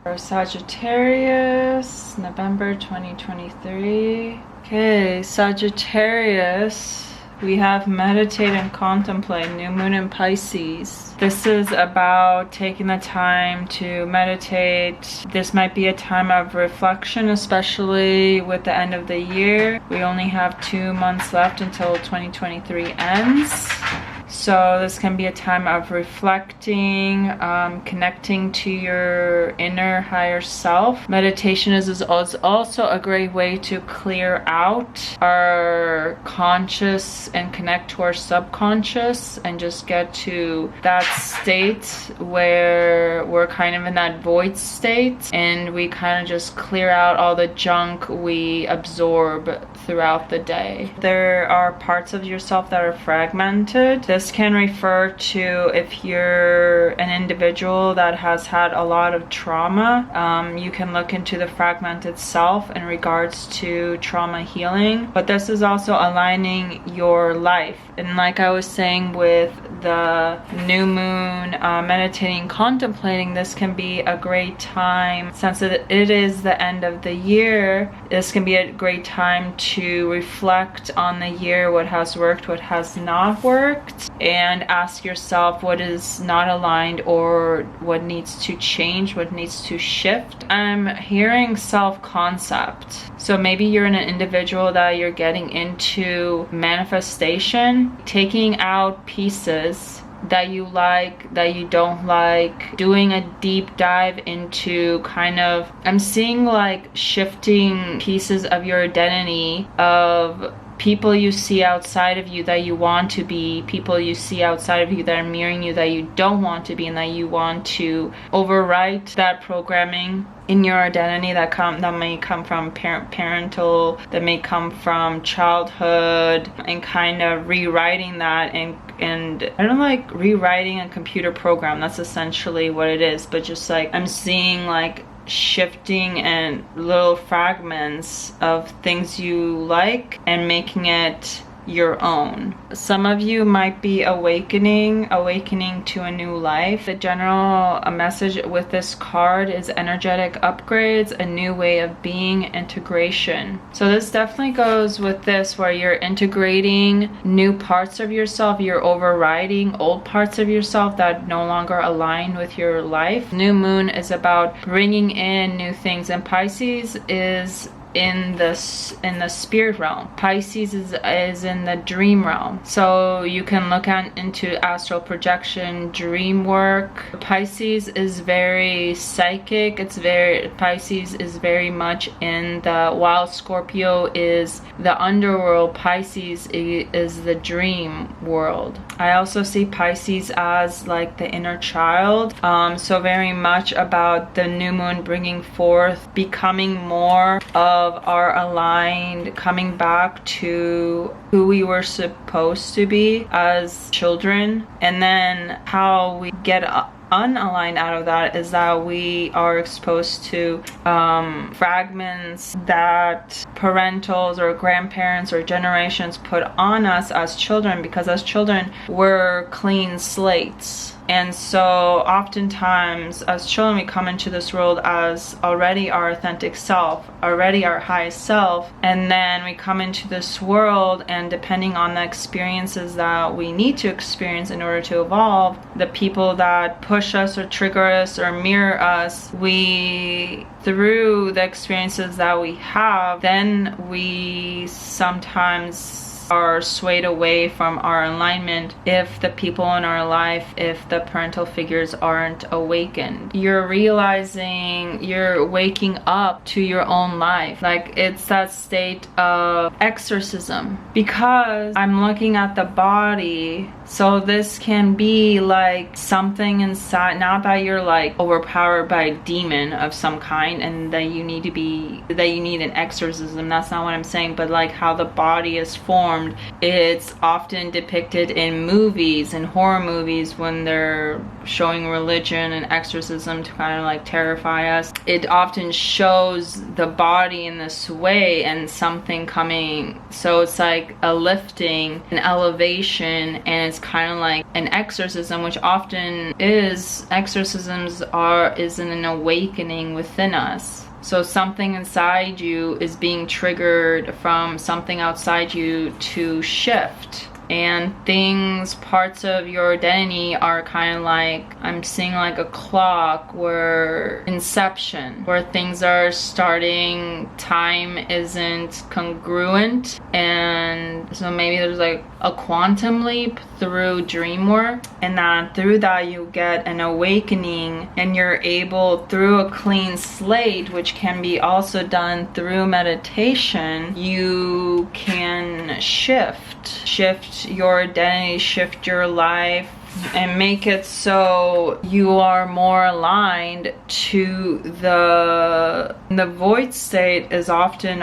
For Sagittarius, November 2023. Okay, Sagittarius. We have meditate and contemplate, new moon in Pisces. This is about taking the time to meditate. This might be a time of reflection, especially with the end of the year. We only have 2 months left until 2023 ends. So this can be a time of reflecting, connecting to your inner higher self. Meditation is also a great way to clear out our conscious and connect to our subconscious and just get to that state where we're kind of in that void state and we kind of just clear out all the junk we absorb throughout the day. There are parts of yourself that are fragmented. This can refer to if you're an individual that has had a lot of trauma. You can look into the fragmented self in regards to trauma healing, but this is also aligning your life. And like I was saying with the new moon, meditating, contemplating, this can be a great time. Since it is the end of the year, this can be a great time to reflect on the year, what has worked, what has not worked, and ask yourself what is not aligned or what needs to change, what needs to shift. I'm hearing self-concept. So maybe you're an individual that you're getting into manifestation, taking out pieces that you like, that you don't like, doing a deep dive into kind of, I'm seeing like shifting pieces of your identity, of people you see outside of you that you want to be, people you see outside of you that are mirroring you that you don't want to be, and that you want to overwrite that programming in your identity that may come from parental, that may come from childhood, and kind of rewriting that. And I don't like rewriting a computer program, that's essentially what it is, but just like I'm seeing like shifting and little fragments of things you like and making it your own. Some of you might be awakening to a new life. The general message with this card is energetic upgrades, a new way of being, integration. So this definitely goes with this, where you're integrating new parts of yourself, you're overriding old parts of yourself that no longer align with your life. New moon is about bringing in new things, and Pisces is in the spirit realm. Pisces is in the dream realm. So you can look into astral projection, dream work. Pisces is very psychic. Pisces is very much in the, while Scorpio is the underworld, Pisces is the dream world. I also see Pisces as like the inner child. So very much about the new moon bringing forth, becoming more of our aligned, coming back to who we were supposed to be as children. And then how we get unaligned out of that is that we are exposed to fragments that parentals or grandparents or generations put on us as children, because as children we're clean slates. And so oftentimes as children we come into this world as already our authentic self, already our highest self, and then we come into this world, and depending on the experiences that we need to experience in order to evolve, the people that push us or trigger us or mirror us, we, through the experiences that we have, then we sometimes are swayed away from our alignment if the people in our life, if the parental figures aren't awakened. You're realizing, you're waking up to your own life. Like it's that state of exorcism, because I'm looking at the body. So this can be like something inside, not that you're like overpowered by a demon of some kind and that you need an exorcism. That's not what I'm saying, but like how the body is formed. It's often depicted in movies and horror movies when they're showing religion and exorcism to kind of like terrify us. It often shows the body in this way and something coming. So it's like a lifting, an elevation, and it's kind of like an exorcism, which often is, exorcisms is an awakening within us. So something inside you is being triggered from something outside you to shift. And things, parts of your identity are kind of like, I'm seeing like a clock where inception, where things are starting, time isn't congruent. And so maybe there's like a quantum leap through dream work, and that through that you get an awakening, and you're able, through a clean slate, which can be also done through meditation, you can shift your identity, shift your life, and make it so you are more aligned to the void state. Is often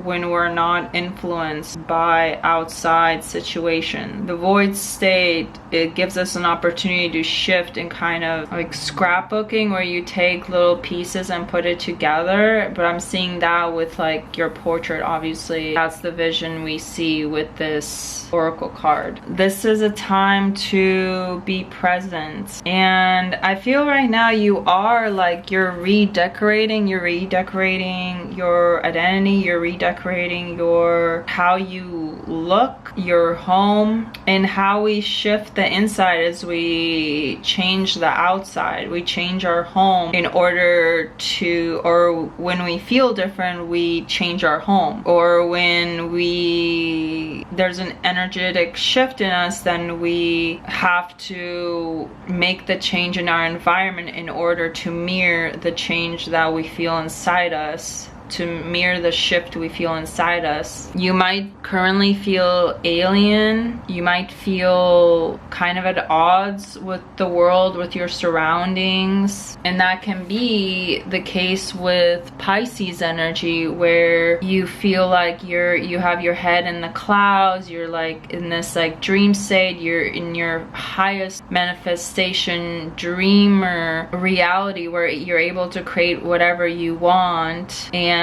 when we're not influenced by outside situation. The void state, it gives us an opportunity to shift and kind of like scrapbooking, where you take little pieces and put it together. But I'm seeing that with like your portrait. Obviously that's the vision we see with this oracle card. This is a time to be present, and I feel right now you are like, you're redecorating your identity, you're redecorating how you look, your home. And how we shift the inside is we change the outside. We change our home in order to, or when we feel different, we change our home. Or when there's an energetic shift in us, then we have to make the change in our environment in order to mirror the change that we feel inside us, to mirror the shift we feel inside us. You might currently feel alien. You might feel kind of at odds with the world, with your surroundings. And that can be the case with Pisces energy, where you feel like you have your head in the clouds, you're like in this like dream state, you're in your highest manifestation dreamer reality, where you're able to create whatever you want and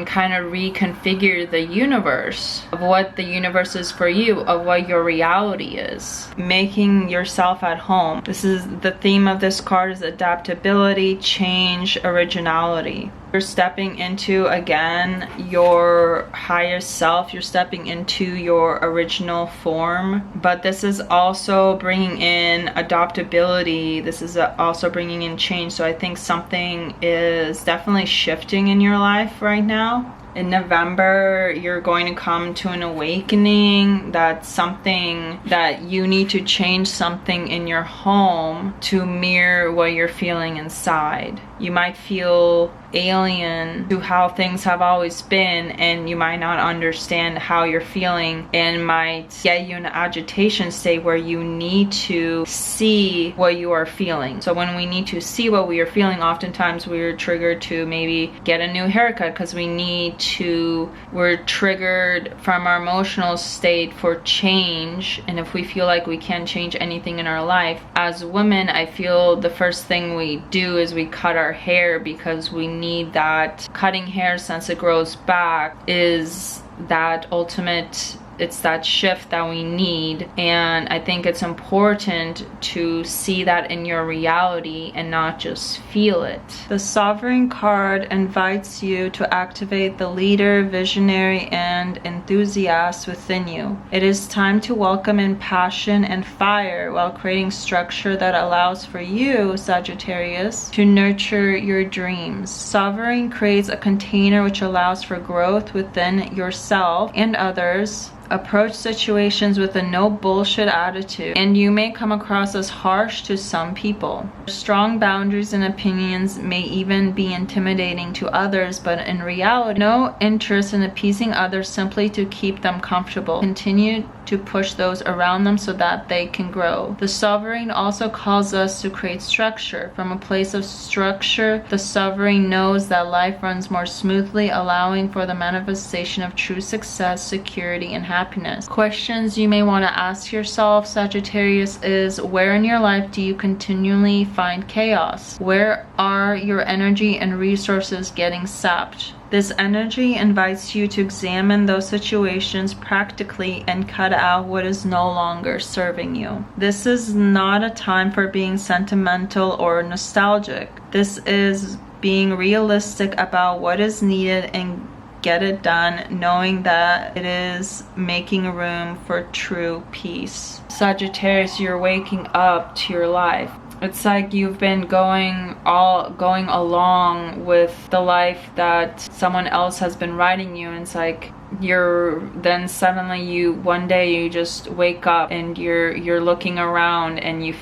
kind of reconfigure the universe, of what the universe is for you, of what your reality is, making yourself at home. This is the theme of this card, is adaptability, change, originality. You're stepping into, again, your highest self. You're stepping into your original form. But this is also bringing in adaptability. This is also bringing in change. So I think something is definitely shifting in your life right now. In November, you're going to come to an awakening. That's something that you need to change something in your home to mirror what you're feeling inside. You might feel alien to how things have always been, and you might not understand how you're feeling, and might get you in an agitation state where you need to see what you are feeling. So when we need to see what we are feeling, oftentimes we're triggered to maybe get a new haircut because we're triggered from our emotional state for change. And if we feel like we can't change anything in our life, as women, I feel the first thing we do is we cut our hair, because we need that. Cutting hair, since it grows back, is that ultimate, it's that shift that we need. And I think it's important to see that in your reality and not just feel it. The Sovereign card invites you to activate the leader, visionary, and enthusiast within you. It is time to welcome in passion and fire while creating structure that allows for you, Sagittarius, to nurture your dreams. Sovereign creates a container which allows for growth within yourself and others. Approach situations with a no bullshit attitude, and you may come across as harsh to some people. Strong boundaries and opinions may even be intimidating to others, but in reality, no interest in appeasing others simply to keep them comfortable. Continue to push those around them so that they can grow. The Sovereign also calls us to create structure. From a place of structure, the Sovereign knows that life runs more smoothly, allowing for the manifestation of true success, security, and happiness. Questions you may want to ask yourself, Sagittarius, is where in your life do you continually find chaos? Where are your energy and resources getting sapped? This energy invites you to examine those situations practically and cut out what is no longer serving you. This is not a time for being sentimental or nostalgic. This is being realistic about what is needed and get it done, knowing that it is making room for true peace. Sagittarius, you're waking up to your life. It's like you've been going along with the life that someone else has been writing you, and it's like then suddenly one day you just wake up and you're looking around and you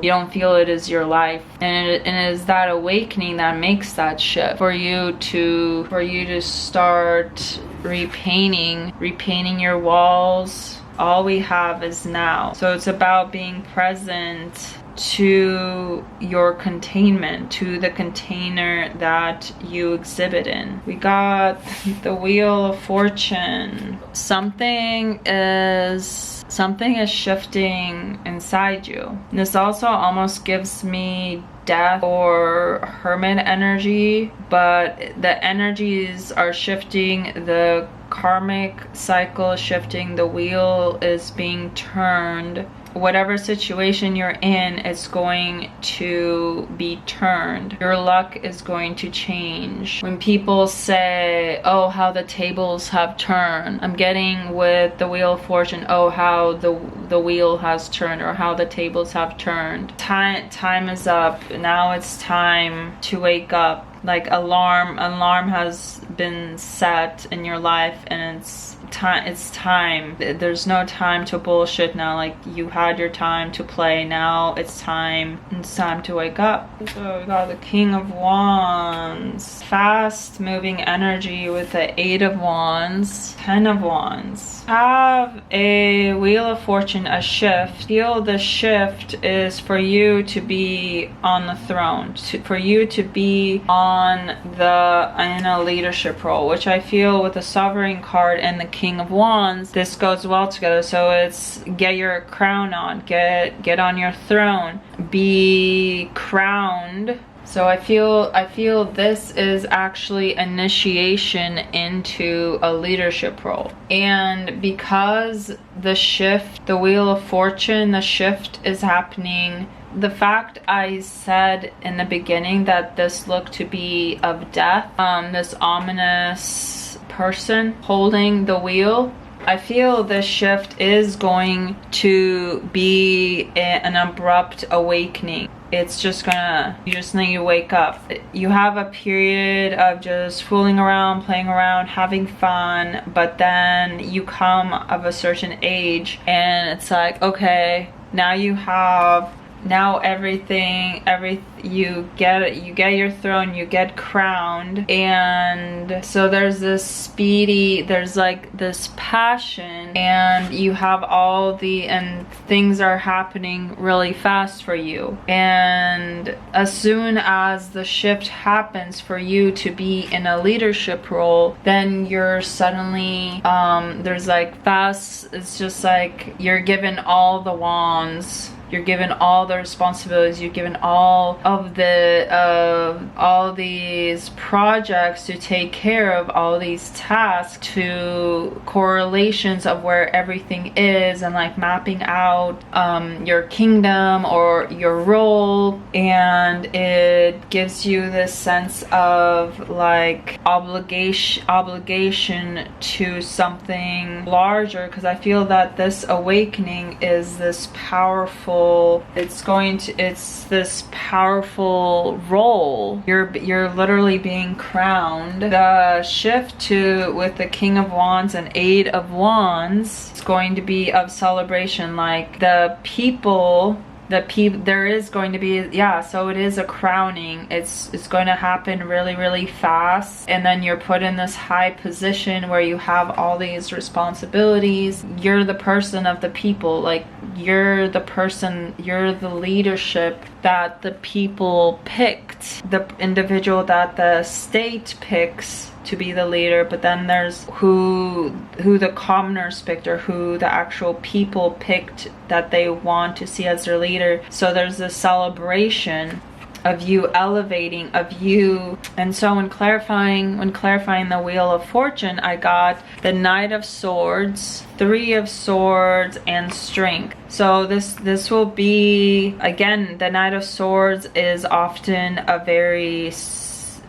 don't feel it is your life, and it is that awakening that makes that shift for you to start repainting your walls. All we have is now, so it's about being present to your containment, to the container that you exhibit in. We got the Wheel of Fortune. Something is shifting inside you. This also almost gives me death or hermit energy, but the energies are shifting, the karmic cycle is shifting, the wheel is being turned. Whatever situation you're in, it's going to be turned. Your luck is going to change. When people say, oh, how the tables have turned, I'm getting with the Wheel of Fortune, oh, how the wheel has turned, or how the tables have turned. Time is up. Now it's time to wake up. Like alarm has been set in your life, and it's time. There's no time to bullshit now. Like, you had your time to play, now it's time to wake up. So we got the King of Wands, fast moving energy with the 8 of Wands, 10 of Wands. Have a Wheel of Fortune, a shift. Feel the shift is for you to be on the throne, for you to be in a leadership role, which I feel with the Sovereign card and the King of Wands, this goes well together. So it's get your crown on, get on your throne, be crowned. So I feel this is actually initiation into a leadership role. And because the shift, the Wheel of Fortune, the shift is happening, the fact I said in the beginning that this looked to be of death, this ominous person holding the wheel, I feel this shift is going to be an abrupt awakening. It's just you just need to wake up. You have a period of just fooling around, playing around, having fun, but then you come of a certain age and it's like, okay, now you get your throne, you get crowned, and so there's there's like this passion, and you have and things are happening really fast for you. And as soon as the shift happens for you to be in a leadership role, then you're suddenly there's like fast, it's just like you're given all the wands, you're given all the responsibilities, you're given all of all these projects to take care of, all these tasks, to correlations of where everything is, and like mapping out your kingdom or your role. And it gives you this sense of like obligation to something larger, because I feel that this awakening is this powerful, it's this powerful role. You're literally being crowned. The shift with the King of Wands and 8 of Wands is going to be of celebration. Like there is going to be, so it is a crowning. It's going to happen really, really fast, and then you're put in this high position where you have all these responsibilities. You're the person of the people, like you're the leadership that the people picked, the individual that the state picks to be the leader, but then there's who the commoners picked, or who the actual people picked that they want to see as their leader. So there's this celebration of you elevating, of you. And so when clarifying the Wheel of Fortune, I got the Knight of Swords, Three of Swords, and Strength. So this will be, again, the Knight of Swords is often a very,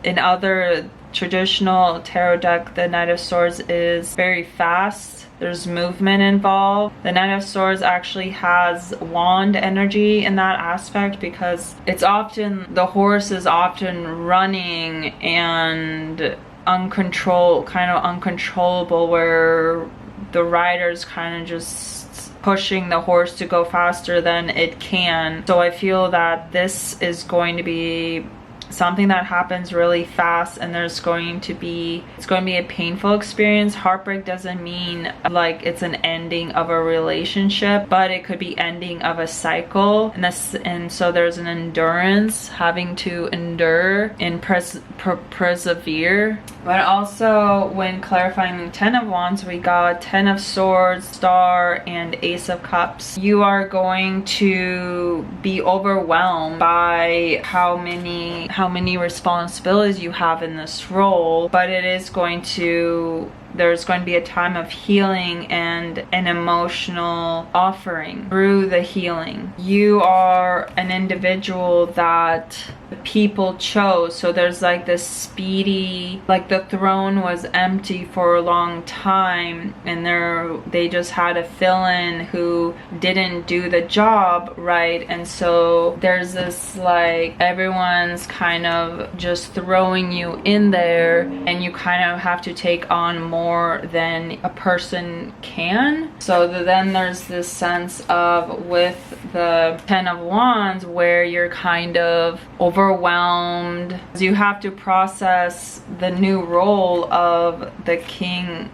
in other traditional tarot deck, the Knight of Swords is very fast. There's movement involved. The Knight of Swords actually has wand energy in that aspect, because it's often, the horse is often running and uncontrollable, where the rider's kind of just pushing the horse to go faster than it can. So I feel that this is going to be something that happens really fast, and it's going to be a painful experience. Heartbreak doesn't mean like it's an ending of a relationship, but it could be ending of a cycle, and so there's an endurance, having to endure and persevere. But also, when clarifying the Ten of Wands, we got Ten of Swords, Star, and Ace of Cups. You are going to be overwhelmed by how many responsibilities you have in this role, but there's going to be a time of healing and an emotional offering through the healing. You are an individual that the people chose, so there's like this speedy, like the throne was empty for a long time, and they just had a fill-in who didn't do the job right, and so there's this, like, everyone's kind of just throwing you in there, and you kind of have to take on more than a person can. So then there's this sense of, with the Ten of Wands, where you're kind of overwhelmed. You have to process the new role of the King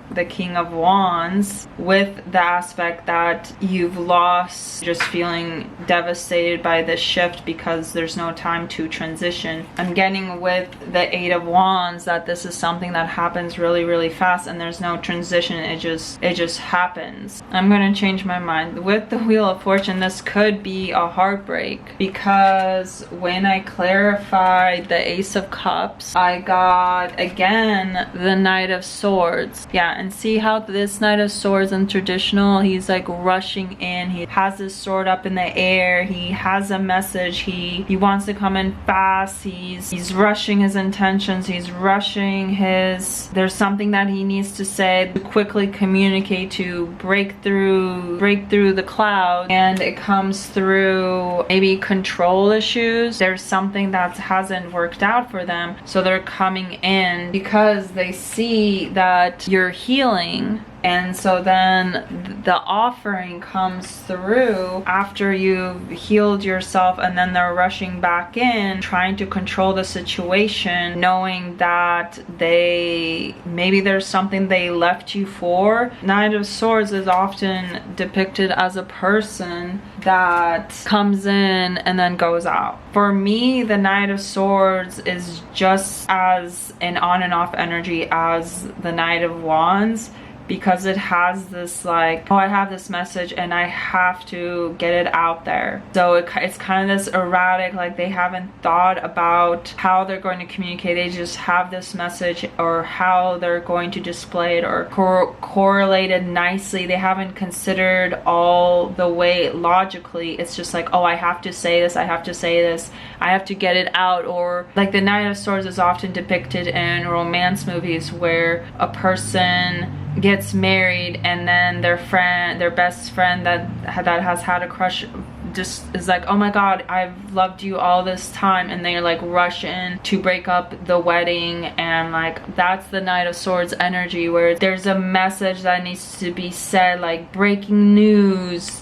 of Wands, with the aspect that you've lost, just feeling devastated by the shift because there's no time to transition. I'm getting with the Eight of Wands that this is something that happens really, really fast, and there's no transition. It just happens. I'm gonna change my mind. With the Wheel of Fortune, this could be a heartbreak, because when I clarified the Ace of Cups, I got, again, the Knight of Swords. Yeah, and see how this Knight of Swords in traditional, he's like rushing in, he has his sword up in the air, he has a message, he wants to come in fast, he's rushing his intentions, he's rushing there's something that he needs to say, to quickly communicate, to break through the cloud, and it comes through maybe control issues. There's something that hasn't worked out for them, so they're coming in because they see that you're healing. And so then the offering comes through after you've healed yourself, and then they're rushing back in, trying to control the situation, knowing that maybe there's something they left you for. Knight of Swords is often depicted as a person that comes in and then goes out. For me, the Knight of Swords is just as an on and off energy as the Knight of Wands, because it has this, like, oh, I have this message and I have to get it out there. So it's kind of this erratic, like they haven't thought about how they're going to communicate. They just have this message, or how they're going to display it, or correlated nicely. They haven't considered all the way logically. It's just like, oh, I have to say this, I have to say this, I have to get it out. Or like the Knight of Swords is often depicted in romance movies, where a person gets married and then their best friend that has had a crush just is like, oh my god, I've loved you all this time, and they like rush in to break up the wedding. And like, that's the Knight of Swords energy, where there's a message that needs to be said, like breaking news,